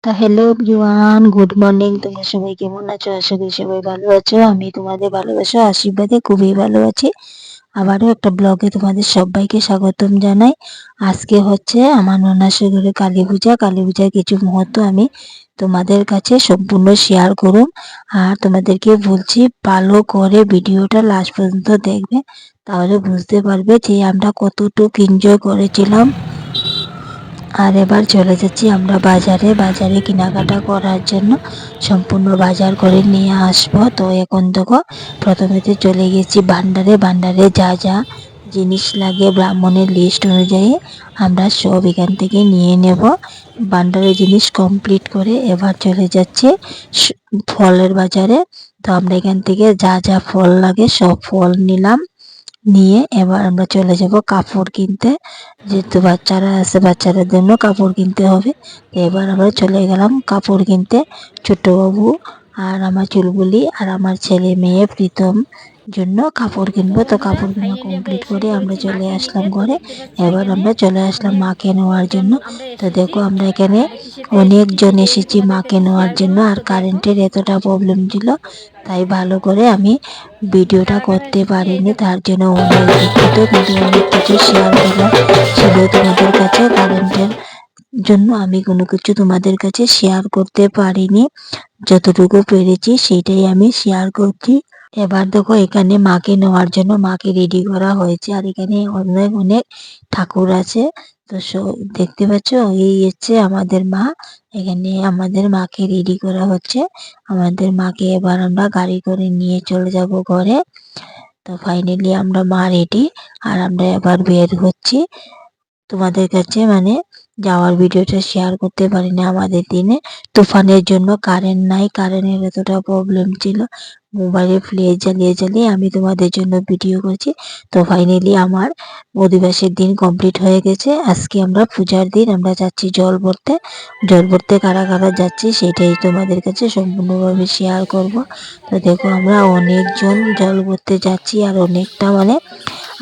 তা hello everyone, good morning. তোমরা সবাই কেমন আছো? আশা করি সবাই ভালো আছো। আমি তোমাদের ভালোবাসা আশীর্বাদে খুবই ভালো আছি। আবারও একটা ব্লগে তোমাদের সবাইকে স্বাগতম জানাই। আজকে হচ্ছে আমার ননাসের ঘরে কালী পূজা। কালী পূজার কিছু মুহূর্ত আমি তোমাদের কাছে সম্পূর্ণ শেয়ার করুন। আর তোমাদেরকে বলছি, ভালো করে ভিডিওটা লাস্ট পর্যন্ত দেখবে, তাহলে বুঝতে পারবে যে আমরা কতটুকু এনজয় করেছিলাম। আর এবার চলে যাচ্ছি আমরা বাজারে কেনাকাটা করার জন্য। সম্পূর্ণ বাজার করে নিয়ে আসবো। তো এখন দেখো, প্রথমেতে চলে গেছি ভান্ডারে যা যা জিনিস লাগে ব্রাহ্মণের লিস্ট অনুযায়ী আমরা সব এখান থেকে নিয়ে নেব। ভান্ডারের জিনিস কমপ্লিট করে এবার চলে যাচ্ছি ফলের বাজারে। তো আমরা এখান থেকে যা যা ফল লাগে সব ফল নিলাম। নিয়ে এবার আমরা চলে যাব কাপড় কিনতে, যেহেতু বাচ্চারা আছে, বাচ্চাদের জন্য কাপড় কিনতে হবে। তো এবার আমরা চলে গেলাম কাপড় কিনতে। ছোট্টবাবু আর আমার চুলবুলি আর আমার ছেলে মেয়ে প্রীতম জন্য কাপড় কিনবো। তো কাপড় কেনা কমপ্লিট করে আমরা চলে আসলাম ঘরে। এবার আমরা চলে আসলাম মাকে নেওয়ার জন্য। তো দেখো, আমরা এখানে অনেকজন এসেছি মাকে নেওয়ার জন্য। আর কারেন্টের এতটা প্রবলেম ছিল, তাই ভালো করে আমি ভিডিওটা করতে পারিনি, তার জন্য অনেক দুঃখিত। কিন্তু অনেক কিছু শেয়ার করার ছিল তোমাদের কাছে, কারেন্টের জন্য আমি কোনো কিছু তোমাদের কাছে শেয়ার করতে পারিনি। যতটুকু পেরেছি সেটাই আমি শেয়ার করছি। এবার দেখো, এখানে মাকে নেওয়ার জন্য মাকে রেডি করা হয়েছে। আর এখানে অনেক অনেক ঠাকুর আছে। তো দেখতে পাচ্ছ, এই হচ্ছে আমাদের মা। এখানে আমাদের মাকে রেডি করা হচ্ছে। আমাদের মাকে এবার আমরা গাড়ি করে নিয়ে চলে যাব ঘরে। তো ফাইনালি আমরা মা রেডি, আর আমরা এবার বের হচ্ছি। তোমাদের কাছে যাওয়ার ভিডিওটা শেয়ার করতে পারি না। আমাদের দিনে তুফানের জন্য কারেন্ট নাই, কারেন্টের এতটা প্রবলেম ছিল। মোবাইলে ফ্ল্যাশ জ্বালিয়ে আমি তোমাদের জন্য ভিডিও করছি। তো ফাইনালি আমার অধিবাসের দিন কমপ্লিট হয়ে গেছে। আজকে আমরা পূজার দিন, আমরা যাচ্ছি জল ভরতে। জল ভরতে কারা কারা যাচ্ছি সেটাই তোমাদের কাছে সম্পূর্ণভাবে শেয়ার করব। তো দেখো, আমরা অনেকজন জল ভরতে যাচ্ছি, আর অনেকটা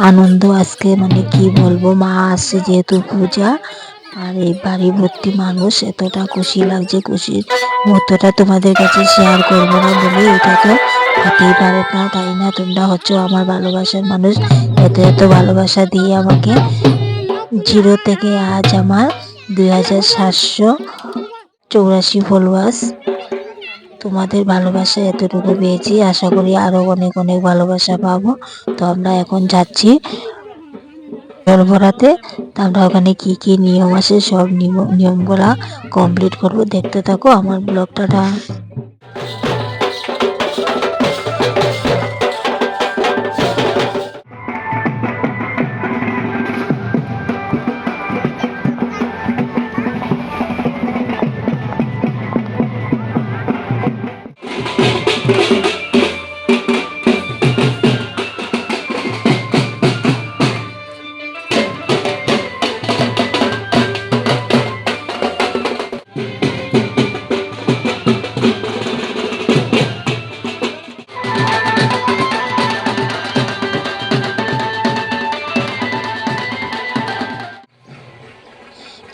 আনন্দ আজকে, কি বলবো, মা আসছে যেহেতু পূজা। আর এই বাড়ি ভর্তি মানুষ, এতটা খুশি লাগছে। খুশির মুহূর্তটা তোমাদের কাছে শেয়ার করবো না বলে এটা তো হতেই পারে না, তাই না? তোমরা হচ্ছে আমার ভালোবাসার মানুষ। এত এত ভালোবাসা দিয়ে আমাকে, জিরো থেকে আজ আমার 2784 ফলোয়ার্স। তোমাদের ভালোবাসা এতটুকু পেয়েছি, আশা করি আরো অনেক অনেক ভালোবাসা পাবো। তো আমরা এখন যাচ্ছি জল ভরাতে। তা আমরা ওখানে কি কি নিয়ম আছে সব নিয়মগুলা কমপ্লিট করবো। দেখতে থাকো আমার ব্লগটা।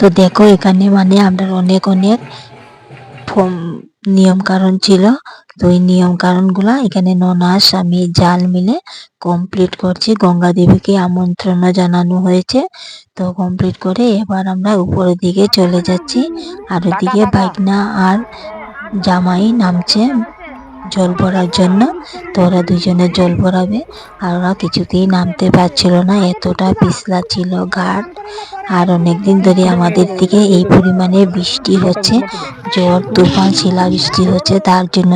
তো দেখো, এখানে আমরা অনেক অনেক নিয়ম কারণ ছিল। তো এই নিয়ম কারণগুলা এখানে ননাস আমি জাল মিলে কমপ্লিট করছি। গঙ্গা দেবীকে আমন্ত্রণ জানানো হয়েছে। তো কমপ্লিট করে এবার আমরা উপরের দিকে চলে যাচ্ছি। আর ওদিকে বাইকনা আর জামাই নামছে জল ভরার জন্য। তো ওরা দুজনে জল ভরাবে, আর ওরা কিছুতেই নামতে পারছিল না, এতটা পিছলা ছিল ঘাট। আর অনেকদিন ধরে আমাদের দিকে এই পরিমাণে বৃষ্টি হচ্ছে, ঝড় তুফান শিলাবৃষ্টি হচ্ছে, তার জন্য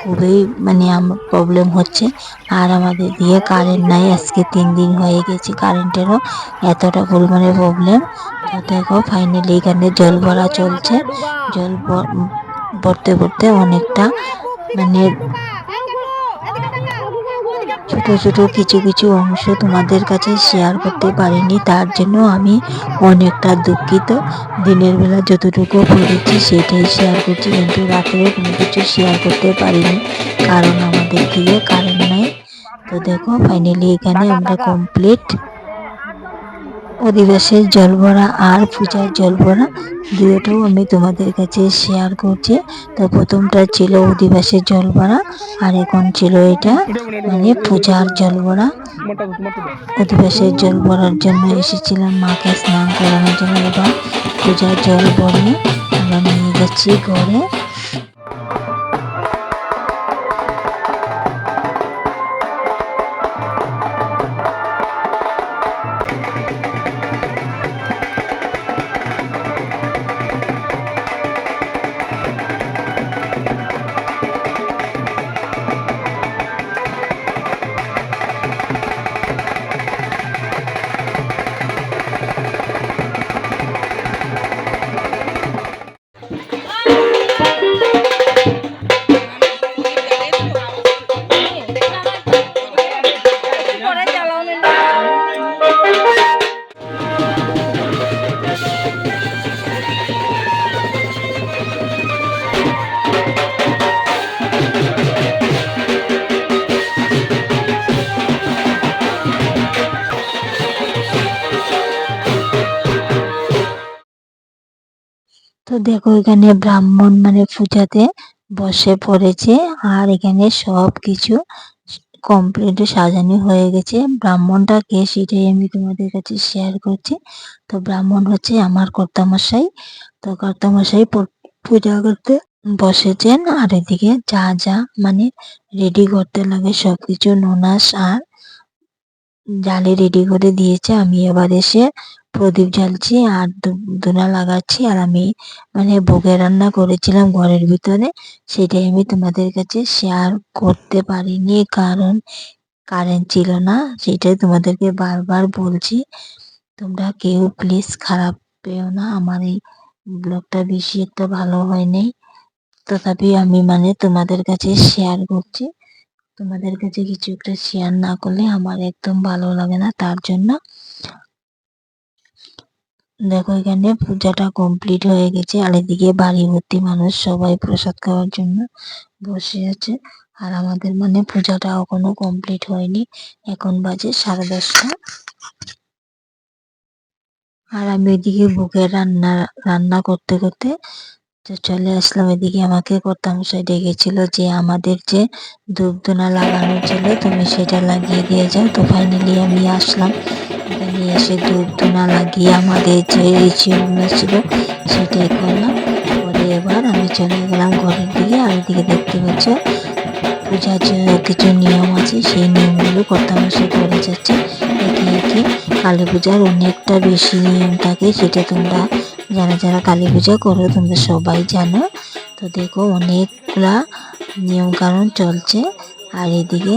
খুবই আমার প্রবলেম হচ্ছে। আর আমাদের দিয়ে কারেন্ট নাই, আজকে 3 দিন হয়ে গেছে, কারেন্টেরও এতটা পরিমাণে প্রবলেম। তো দেখো, ফাইনালি এখানে জল ভরা চলছে। জল ভরতে ভরতে অনেকটা ছোট ছোট কিছু কিছু অংশ তোমাদের কাছে শেয়ার করতে পারিনি, তার জন্য আমি অনেকটা দুঃখিত। দিনের বেলা যতটুকু পেরেছি সেটাই শেয়ার করছি, কিন্তু রাত্রে কোনো কিছু শেয়ার করতে পারিনি, কারণ আমাদের দিকে কারেন্ট নাই। তো দেখো, ফাইনালি এখানে আমরা কমপ্লিট। অধিবাসের জল ভরা আর পূজার জল ভরা দুটোও আমি তোমাদের কাছে শেয়ার করছি। তো প্রথমটা ছিল অধিবাসের জল ভরা আর এখন ছিল এটা মানে পূজার জল ভরা। অধিবাসের জল ভরার জন্য এসেছিলাম মাকে স্নান করানোর জন্য, এবার পূজার জল ভরিয়ে আমরা নিয়ে যাচ্ছি ঘরে। তো দেখো এখানে ব্রাহ্মণ মানে পূজাতে বসে পড়েছে আর এখানে সব কিছু কমপ্লিট সাজানো হয়ে গেছে। ব্রাহ্মণটা কে সেটাই আমি তোমাদের কাছে শেয়ার করছি। তো ব্রাহ্মণ হচ্ছে আমার কর্তামশাই। তো কর্তামশাই পূজা করতে বসেছেন আর এদিকে যা যা মানে রেডি করতে লাগে সবকিছু ননাস আর জালে রেডি করে দিয়েছে। আমি এবার এসে প্রদীপ জ্বালছি আর ধুনা লাগাচ্ছি। আর আমি মানে ভোগে রান্না করেছিলাম ঘরের ভিতরে, সেটাই আমি তোমাদের কাছে শেয়ার করতে পারিনি কারণ কারেন্ট ছিল না। সেটাই তোমাদেরকে বারবার বলছি, তোমরা কেউ প্লিজ খারাপ পেও না। আমার এই ব্লগটা বেশি একটা ভালো হয়নি, তথাপি আমি মানে তোমাদের কাছে শেয়ার করছি। তোমাদের কাছে কিছু একটা শেয়ার না করলে আমার একদম ভালো লাগে না, তার জন্য। দেখো এখানে পূজাটা কমপ্লিট হয়ে গেছে আর এদিকে বাড়ি ভর্তি মানুষ, সবাই প্রসাদ খাওয়ার জন্য বসে আছে। আর আমাদের মানে পূজাটা এখনো কমপ্লিট হয়নি, এখন বাজে 10:30। আর আমি এদিকে বুকে রান্না রান্না করতে করতে তো চলে আসলাম। এদিকে আমাকে কর্তামশাই ডেকেছিল যে আমাদের যে ধূপধুনা লাগানো ছিল তুমি সেটা লাগিয়ে দিয়ে যাও। তো ফাইনালি আমি আসলাম, এখানে এসে ধূপধুনা লাগিয়ে আমাদের যে রিচুয়ালগুলো ছিল সেটাই করলাম। পরে এবার আমি চলে গেলাম ঘরের দিকে। আর এদিকে দেখতে পাচ্ছ পূজার যে কিছু নিয়ম আছে সেই নিয়মগুলো কর্তামশাই করে যাচ্ছে একে একে। কালী পূজার অনেকটা বেশি নিয়ম থাকে, সেটা তোমরা যারা যারা কালী পূজা করো তোমরা সবাই জানো। তো দেখো অনেকগুলা নিয়ম কানুন চলছে। আর এদিকে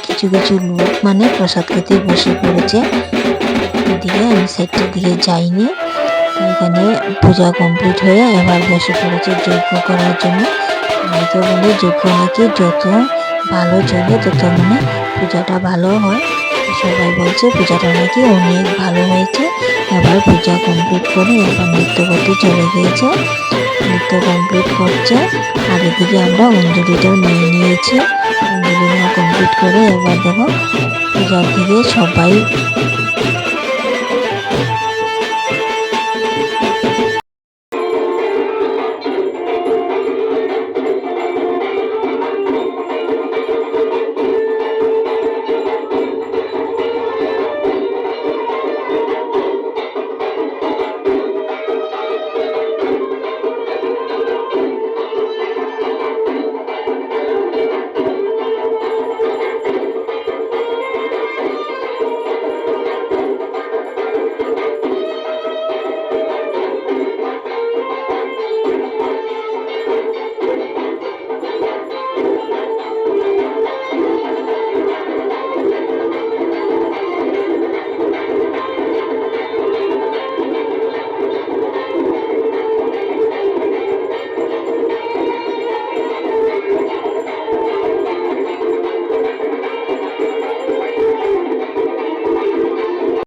কিছু কিছু লোক মানে প্রসাদ খেতে বসে পড়েছে। এদিকে আমি সাইডটার দিকে যাইনি। এখানে পূজা কমপ্লিট হয়ে এবার বসে পড়েছে যজ্ঞ করার জন্য। অনেকে বলে যজ্ঞ নাকি যত ভালো চলে তত মানে পূজাটা ভালো হয়। সবাই বলছে পূজাটা নাকি অনেক ভালো হয়েছে। এবার পূজা কমপ্লিট করে এবার নৃত্য করতে চলে গিয়েছে, নৃত্য কমপ্লিট করছে। আর এদিকে আমরা অঞ্জলিটাও নিয়ে নিয়েছি। অঞ্জলি নেওয়া কমপ্লিট করে এবার দেখো পূজার দিকে সবাই